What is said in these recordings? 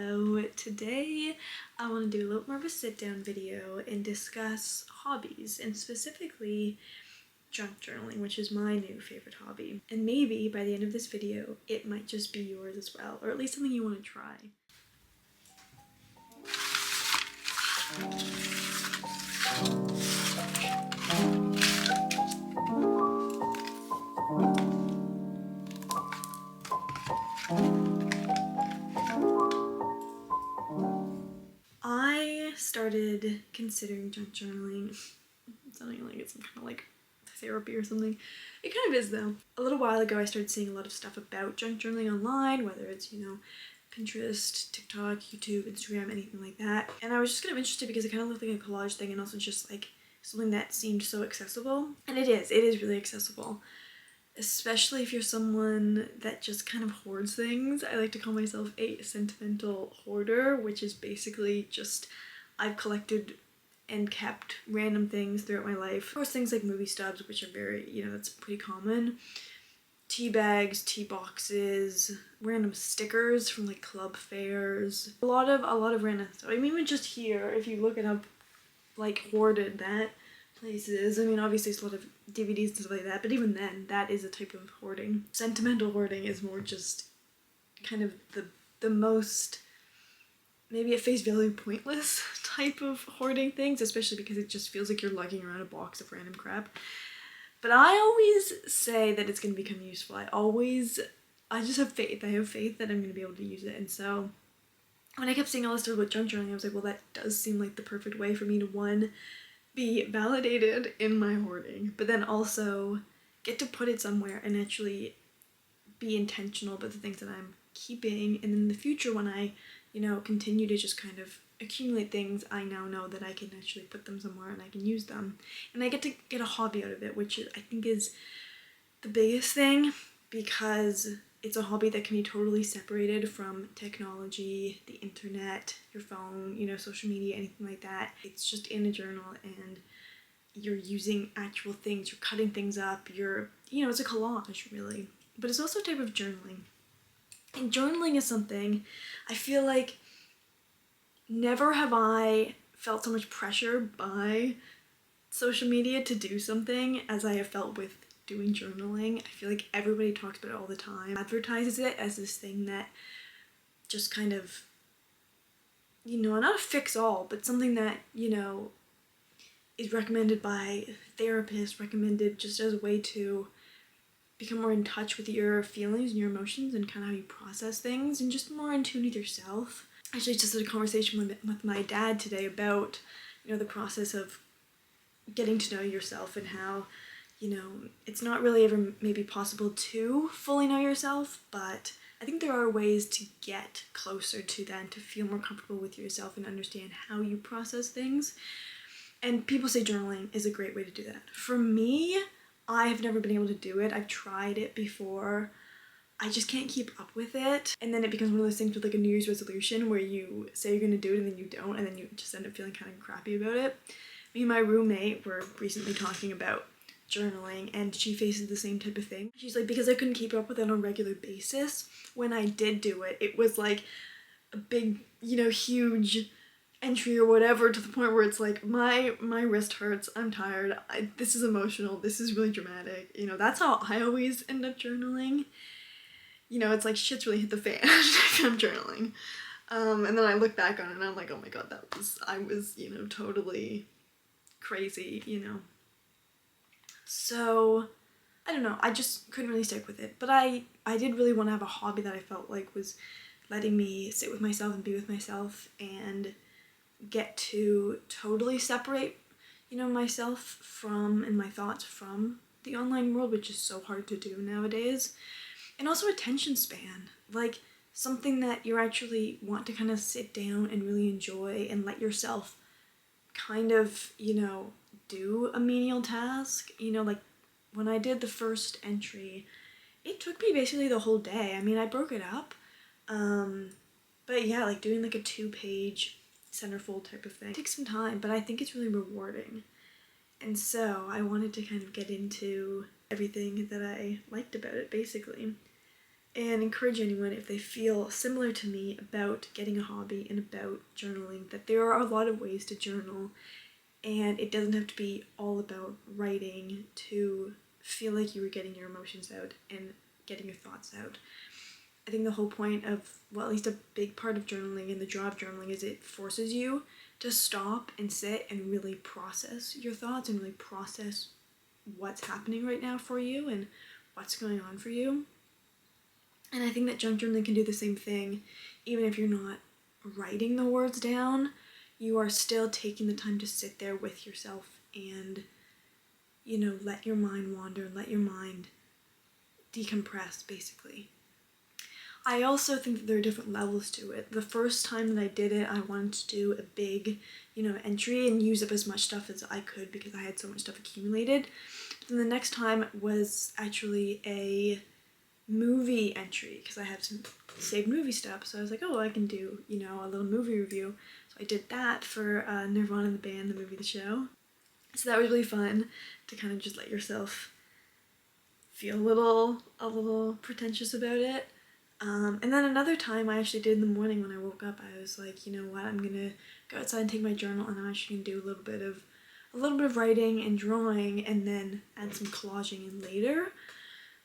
Hello! Today I want to do a little more of a sit-down video and discuss hobbies, and specifically junk journaling, which is my new favorite hobby. And maybe by the end of this video it might just be yours as well, or at least something you want to try. I started considering junk journaling. It's sounding like it's some kind of like therapy or something. It kind of is though. A little while ago I started seeing a lot of stuff about junk journaling online, whether it's, Pinterest, TikTok, YouTube, Instagram, anything like that. And I was just kind of interested because it kind of looked like a collage thing and also just like something that seemed so accessible. And it is really accessible. Especially if you're someone that just kind of hoards things. I like to call myself a sentimental hoarder, which is basically just I've collected and kept random things throughout my life. Of course, things like movie stubs, which are very, that's pretty common. Tea bags, tea boxes, random stickers from like club fairs. A lot of random stuff. I mean, even just here, if you look it up, like hoarded that places. I mean, obviously it's a lot of DVDs and stuff like that, but even then, that is a type of hoarding. Sentimental hoarding is more just kind of the most, maybe at face value, pointless type of hoarding things, especially because it just feels like you're lugging around a box of random crap. But I always say that it's going to become useful. I just have faith. I have faith that I'm going to be able to use it. And so when I kept seeing all this stuff about junk journaling, I was like, well, that does seem like the perfect way for me to, one, be validated in my hoarding, but then also get to put it somewhere and actually be intentional about the things that I'm keeping. And in the future, when I, continue to just kind of accumulate things, I now know that I can actually put them somewhere and I can use them. And I get to get a hobby out of it, which I think is the biggest thing, because it's a hobby that can be totally separated from technology, the internet, your phone, social media, anything like that. It's just in a journal and you're using actual things, you're cutting things up, it's a collage really. But it's also a type of journaling. And journaling is something I feel like never have I felt so much pressure by social media to do something as I have felt with doing journaling. I feel like everybody talks about it all the time, advertises it as this thing that just kind of, not a fix-all, but something that, is recommended by therapists, recommended just as a way to become more in touch with your feelings and your emotions and kind of how you process things and just more in tune with yourself. Actually, just had a conversation with my dad today about, the process of getting to know yourself and how, it's not really ever maybe possible to fully know yourself, but I think there are ways to get closer to that and to feel more comfortable with yourself and understand how you process things. And people say journaling is a great way to do that. For me, I have never been able to do it. I've tried it before. I just can't keep up with it. And then it becomes one of those things with like a New Year's resolution where you say you're gonna do it and then you don't, and then you just end up feeling kind of crappy about it. Me and my roommate were recently talking about journaling and she faces the same type of thing. She's like, because I couldn't keep up with it on a regular basis, when I did do it, it was like a big, huge entry or whatever, to the point where it's like, my wrist hurts, I'm tired, this is emotional, this is really dramatic. That's how I always end up journaling. It's like shit's really hit the fan if I'm journaling. And then I look back on it and I'm like, oh my god, I was, totally crazy, So, I don't know, I just couldn't really stick with it. But I did really want to have a hobby that I felt like was letting me sit with myself and be with myself and get to totally separate, myself from, and my thoughts from the online world, which is so hard to do nowadays. And also attention span, like something that you actually want to kind of sit down and really enjoy and let yourself kind of, do a menial task. Like when I did the first entry, it took me basically the whole day. I mean, I broke it up, but yeah, like doing like a 2-page centerfold type of thing. It takes some time, but I think it's really rewarding. And so I wanted to kind of get into everything that I liked about it, basically. and encourage anyone, if they feel similar to me about getting a hobby and about journaling, that there are a lot of ways to journal, and it doesn't have to be all about writing to feel like you were getting your emotions out and getting your thoughts out. I think the whole point of, well, at least a big part of journaling and the joy of journaling is it forces you to stop and sit and really process your thoughts and really process what's happening right now for you and what's going on for you. And I think that junk journaling can do the same thing. Even if you're not writing the words down, you are still taking the time to sit there with yourself and, you know, let your mind wander, let your mind decompress, basically. I also think that there are different levels to it. The first time that I did it, I wanted to do a big, you know, entry and use up as much stuff as I could because I had so much stuff accumulated. Then the next time was actually a movie entry because I had some saved movie stuff. So I was like, oh, I can do, you know, a little movie review. So I did that for Nirvana the band, the movie, the show. So that was really fun to kind of just let yourself feel a little pretentious about it. And then another time I actually did in the morning when I woke up, I was like, you know what, I'm gonna go outside and take my journal, and I'm actually gonna do a little bit of writing and drawing, and then add some collaging in later.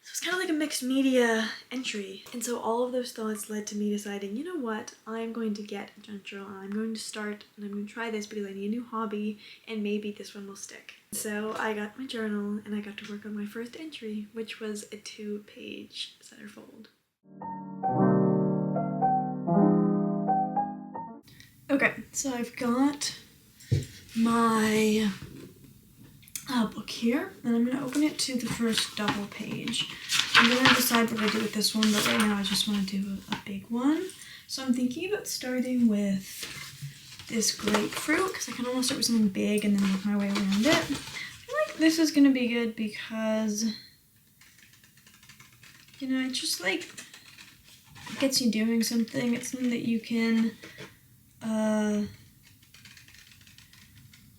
So it's kind of like a mixed media entry. And so all of those thoughts led to me deciding, you know what, I'm going to get a junk journal, and I'm going to start, and I'm going to try this because I need a new hobby, and maybe this one will stick. So I got my journal, and I got to work on my first entry, which was a 2-page centerfold. Okay, so I've got my book here, and I'm going to open it to the first double page. I'm going to decide what I do with this one, but right now I just want to do a big one. So I'm thinking about starting with this grapefruit, because I kind of want to start with something big and then work my way around it. I feel like this is going to be good because, you know, it just like gets you doing something. It's something that you can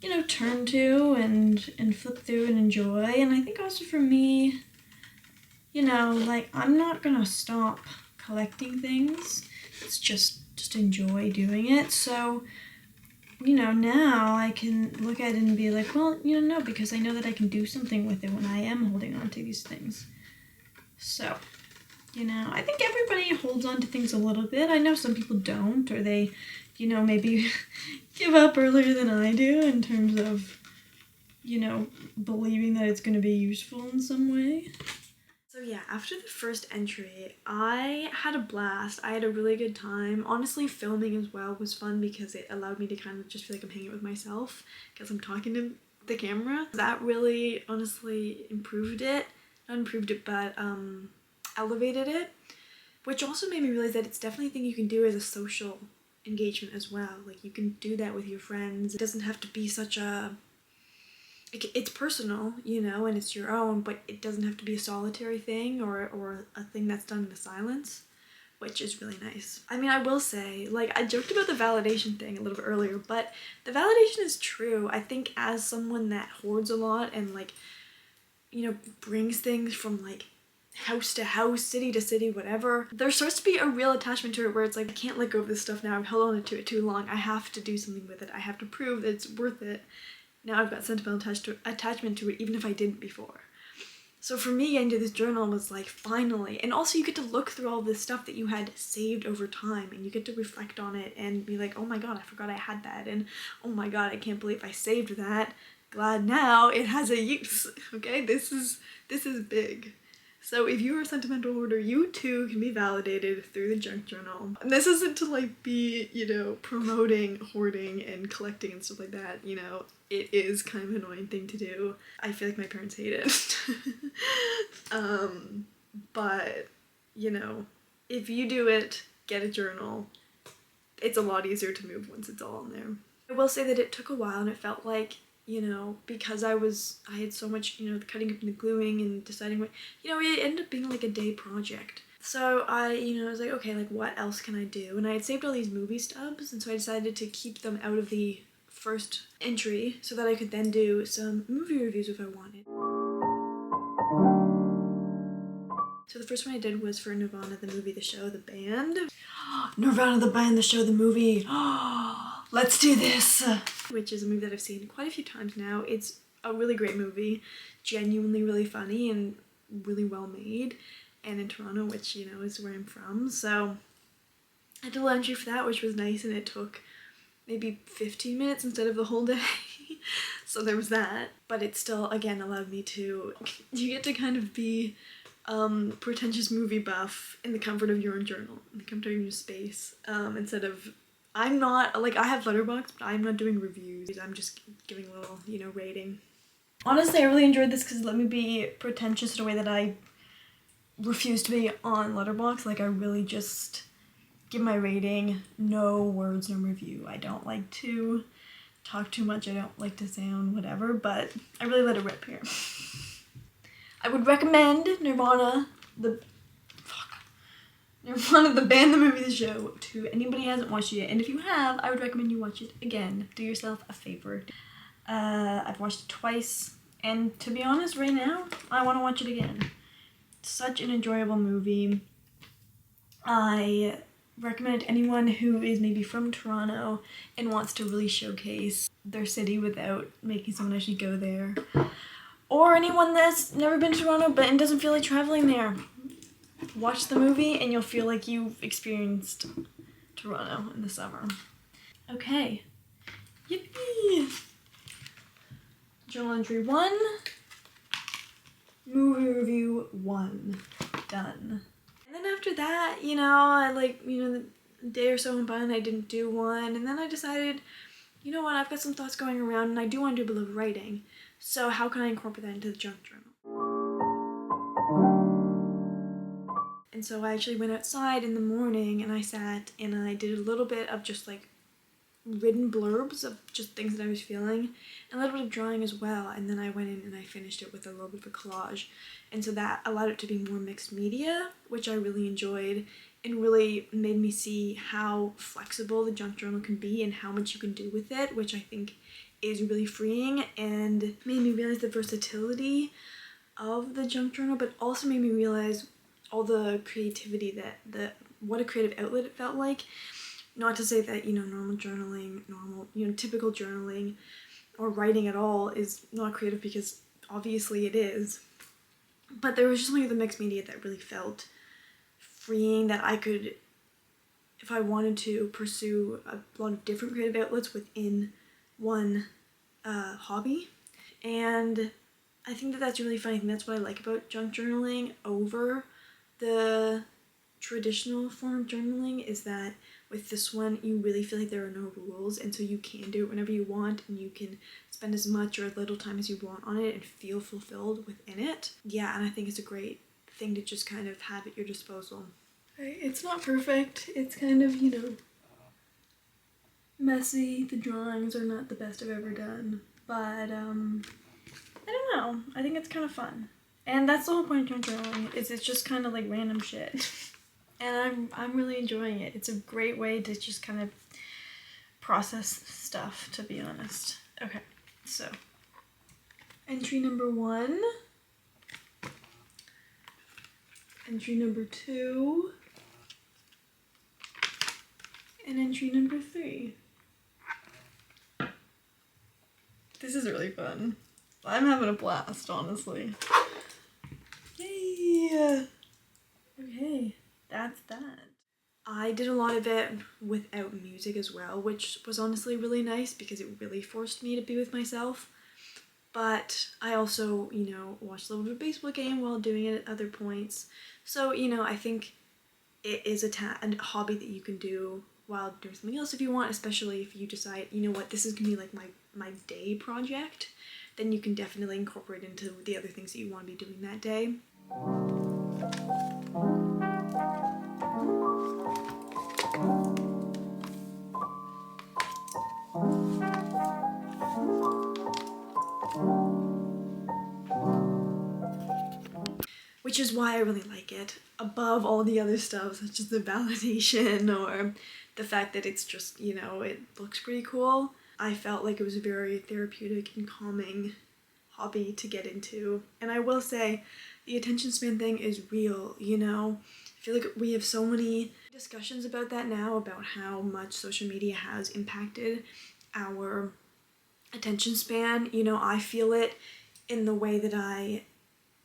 you know, turn to and flip through and enjoy. And I think also for me, you know, like, I'm not gonna stop collecting things. It's just enjoy doing it. So, you know, now I can look at it and be like, well, you know, no, because I know that I can do something with it when I am holding on to these things. So, you know, I think everybody holds on to things a little bit. I know some people don't, or they, you know, maybe give up earlier than I do in terms of, you know, believing that it's going to be useful in some way. So yeah, after the first entry, I had a blast. I had a really good time. Honestly, filming as well was fun because it allowed me to kind of just feel like I'm hanging with myself because I'm talking to the camera. That really, honestly, improved it. Not improved it, but elevated it, which also made me realize that it's definitely a thing you can do as a social engagement as well. Like, you can do that with your friends. It doesn't have to be such a, it's personal, you know, and it's your own, but it doesn't have to be a solitary thing or a thing that's done in the silence, which is really nice. I mean, I will say, like, I joked about the validation thing a little bit earlier, but the validation is true. I think as someone that hoards a lot and, like, you know, brings things from, like, house to house, city to city, whatever, there starts to be a real attachment to it where it's like, I can't let go of this stuff now. I've held on to it too long. I have to do something with it. I have to prove that it's worth it. Now I've got sentimental attachment to it, even if I didn't before. So for me, getting to this journal was like, finally. And also you get to look through all this stuff that you had saved over time, and you get to reflect on it and be like, oh my god, I forgot I had that, and oh my god, I can't believe I saved that. Glad now it has a use. Okay, this is big. So if you are a sentimental hoarder, you too can be validated through the junk journal. And this isn't to like be, you know, promoting hoarding and collecting and stuff like that, you know. It is kind of an annoying thing to do. I feel like my parents hate it. But, you know, if you do it, get a journal. It's a lot easier to move once it's all in there. I will say that it took a while, and it felt like, you know, because I had so much, you know, the cutting up and the gluing and deciding what, you know, it ended up being like a day project. So I, you know, was like, okay, like, what else can I do? And I had saved all these movie stubs, and so I decided to keep them out of the first entry so that I could then do some movie reviews if I wanted. So the first one I did was for Nirvana, the movie, the show, the band. Nirvana, the band, the show, the movie. Let's do this! Which is a movie that I've seen quite a few times now. It's a really great movie, genuinely really funny and really well made. And in Toronto, which, you know, is where I'm from. So I did a entry for that, which was nice, and it took maybe 15 minutes instead of the whole day. So there was that. But it still, again, allowed me to, you get to kind of be pretentious movie buff in the comfort of your own journal, in the comfort of your space, instead of, I'm not, like, I have Letterboxd, but I'm not doing reviews. I'm just giving a little, you know, rating. Honestly, I really enjoyed this because it let me be pretentious in a way that I refuse to be on Letterboxd. Like, I really just give my rating, no words, no review. I don't like to talk too much, I don't like to sound whatever, but I really let it rip here. I would recommend Nirvana, the band, the movie, the show, to anybody who hasn't watched it yet. And if you have, I would recommend you watch it again. Do yourself a favor. I've watched it twice, and to be honest, right now, I want to watch it again. Such an enjoyable movie. I recommend it to anyone who is maybe from Toronto and wants to really showcase their city without making someone actually go there. Or anyone that's never been to Toronto but and doesn't feel like traveling there. Watch the movie and you'll feel like you've experienced Toronto in the summer. Okay. Yippee! Journal entry 1. Movie review 1. Done. And then after that, you know, I the day or so went by and I didn't do one. And then I decided, you know what, I've got some thoughts going around and I do want to do a bit of writing. So how can I incorporate that into the junk journal? And so I actually went outside in the morning and I sat and I did a little bit of just like written blurbs of just things that I was feeling, and a little bit of drawing as well, and then I went in and I finished it with a little bit of a collage. And so that allowed it to be more mixed media, which I really enjoyed, and really made me see how flexible the junk journal can be and how much you can do with it, which I think is really freeing, and made me realize the versatility of the junk journal, but also made me realize all the creativity what a creative outlet it felt like. Not to say that, normal journaling, typical journaling or writing at all is not creative, because obviously it is. But there was just something with the mixed media that really felt freeing, that I could, if I wanted to, pursue a lot of different creative outlets within one hobby. And I think that that's really funny. I think that's what I like about junk journaling over the traditional form of journaling, is that with this one, you really feel like there are no rules, and so you can do it whenever you want, and you can spend as much or as little time as you want on it and feel fulfilled within it. Yeah, and I think it's a great thing to just kind of have at your disposal. Right, it's not perfect. It's kind of, messy. The drawings are not the best I've ever done, but I don't know. I think it's kind of fun. And that's the whole point of junk journaling, is it's just kind of like random shit. And I'm really enjoying it. It's a great way to just kind of process stuff, to be honest. Okay, so entry number 1, entry number 2, and entry number 3. This is really fun. I'm having a blast, honestly. Yay! Okay. That's that. I did a lot of it without music as well, which was honestly really nice because it really forced me to be with myself. But I also, watched a little bit of a baseball game while doing it at other points. So, I think it is a hobby that you can do while doing something else if you want, especially if you decide, this is gonna be like my day project, then you can definitely incorporate into the other things that you want to be doing that day. Which is why I really like it, above all the other stuff, such as the validation or the fact that it's just, it looks pretty cool. I felt like it was a very therapeutic and calming hobby to get into. And I will say, the attention span thing is real, you know? I feel like we have so many discussions about that now, about how much social media has impacted our attention span. You know, I feel it in the way that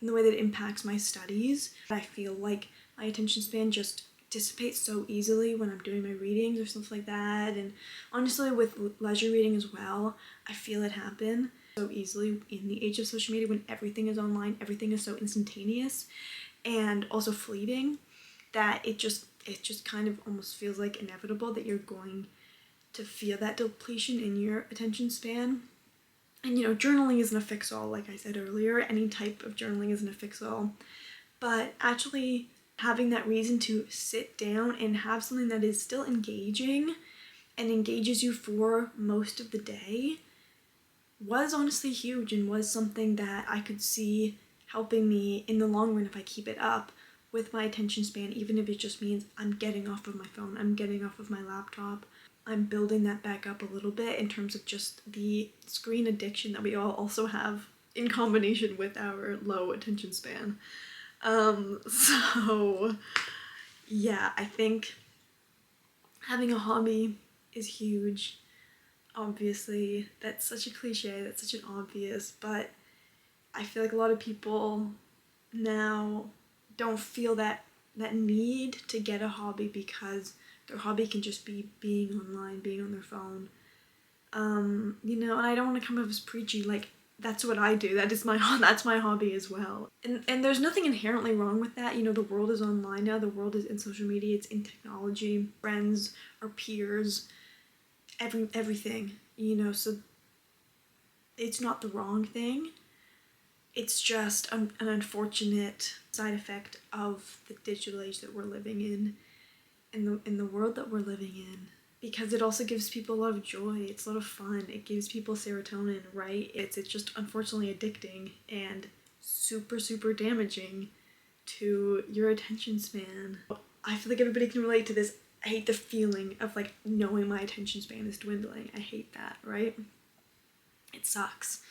it impacts my studies. I feel like my attention span just dissipates so easily when I'm doing my readings or stuff like that. And honestly, with leisure reading as well, I feel it happen so easily in the age of social media when everything is online, everything is so instantaneous and also fleeting, that it just kind of almost feels like inevitable that you're going to feel that depletion in your attention span. And you know, journaling isn't a fix-all, like I said earlier. Any type of journaling isn't a fix-all. But actually having that reason to sit down and have something that is still engaging and engages you for most of the day was honestly huge, and was something that I could see helping me in the long run if I keep it up with my attention span, even if it just means I'm getting off of my phone, I'm getting off of my laptop. I'm building that back up a little bit in terms of just the screen addiction that we all also have in combination with our low attention span. So yeah, I think having a hobby is huge. Obviously, that's such a cliche, that's such an obvious, but I feel like a lot of people now don't feel that need to get a hobby because their hobby can just be being online, being on their phone. You know, and I don't want to come up as preachy, like, that's what I do, that's my hobby as well. And there's nothing inherently wrong with that. You know, the world is online now, the world is in social media, it's in technology, friends, our peers, everything, you know, so it's not the wrong thing. It's just an unfortunate side effect of the digital age that we're living in the world that we're living in. Because it also gives people a lot of joy, it's a lot of fun, it gives people serotonin, right? It's just unfortunately addicting and super, super damaging to your attention span. I feel like everybody can relate to this. I hate the feeling of like knowing my attention span is dwindling. I hate that, right? It sucks.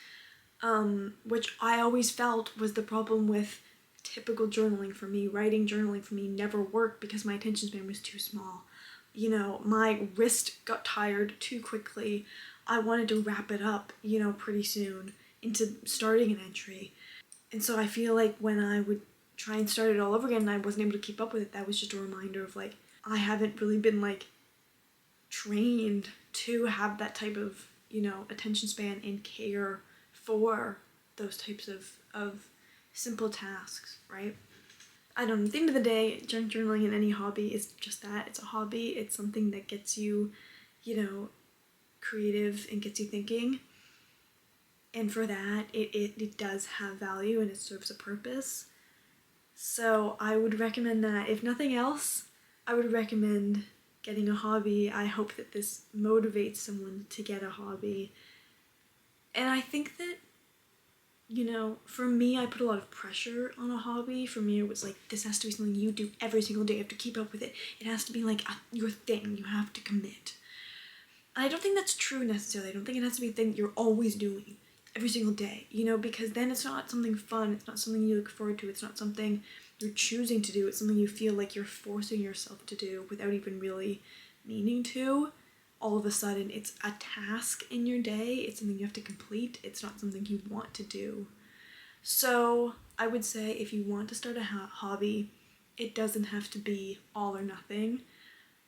Which I always felt was the problem with typical journaling for me. Writing journaling for me never worked because my attention span was too small. You know, my wrist got tired too quickly. I wanted to wrap it up, you know, pretty soon into starting an entry. And so I feel like when I would try and start it all over again and I wasn't able to keep up with it, that was just a reminder of like, I haven't really been like trained to have that type of, you know, attention span and care for those types of simple tasks, right? I don't know, at the end of the day, junk journaling in any hobby is just that. It's a hobby. It's something that gets you, you know, creative and gets you thinking. And for that, it does have value and it serves a purpose. So I would recommend that. If nothing else, I would recommend getting a hobby. I hope that this motivates someone to get a hobby. And I think that, you know, for me, I put a lot of pressure on a hobby. For me, it was like, this has to be something you do every single day. You have to keep up with it. It has to be like your thing. You have to commit. I don't think that's true necessarily. I don't think it has to be a thing you're always doing every single day, you know, because then it's not something fun. It's not something you look forward to. It's not something you're choosing to do. It's something you feel like you're forcing yourself to do without even really meaning to. All of a sudden, it's a task in your day. It's something you have to complete. It's not something you want to do. So I would say if you want to start a hobby, it doesn't have to be all or nothing.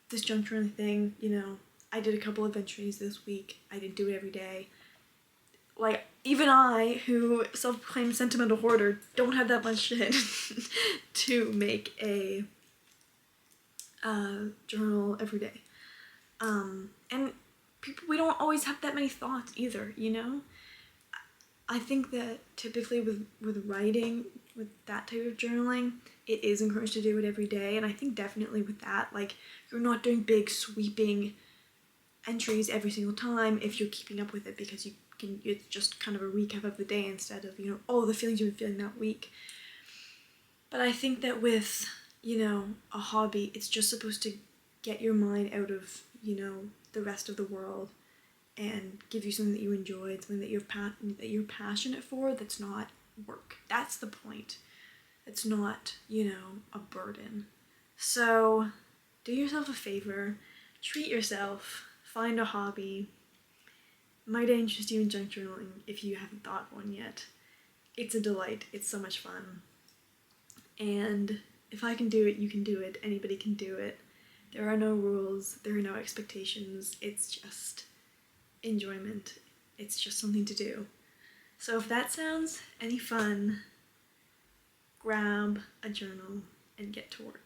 This junk journaling thing, you know, I did a couple of entries this week. I didn't do it every day. Like, even I, who self-proclaimed Sentimental Hoarder, don't have that much shit to make a journal every day. And people, we don't always have that many thoughts either, you know? I think that typically with writing, with that type of journaling, it is encouraged to do it every day. And I think definitely with that, like, you're not doing big sweeping entries every single time if you're keeping up with it, because it's just kind of a recap of the day instead of, you know, all the feelings you've been feeling that week. But I think that with, you know, a hobby, it's just supposed to get your mind out of, you know, the rest of the world and give you something that you enjoy, something that you're passionate for, that's not work. That's the point. It's not, you know, a burden. So do yourself a favor, treat yourself, find a hobby. Might interest you in junk journaling if you haven't thought one yet. It's a delight. It's so much fun. And if I can do it, you can do it. Anybody can do it. There are no rules. There are no expectations. It's just enjoyment. It's just something to do. So if that sounds any fun, grab a journal and get to work.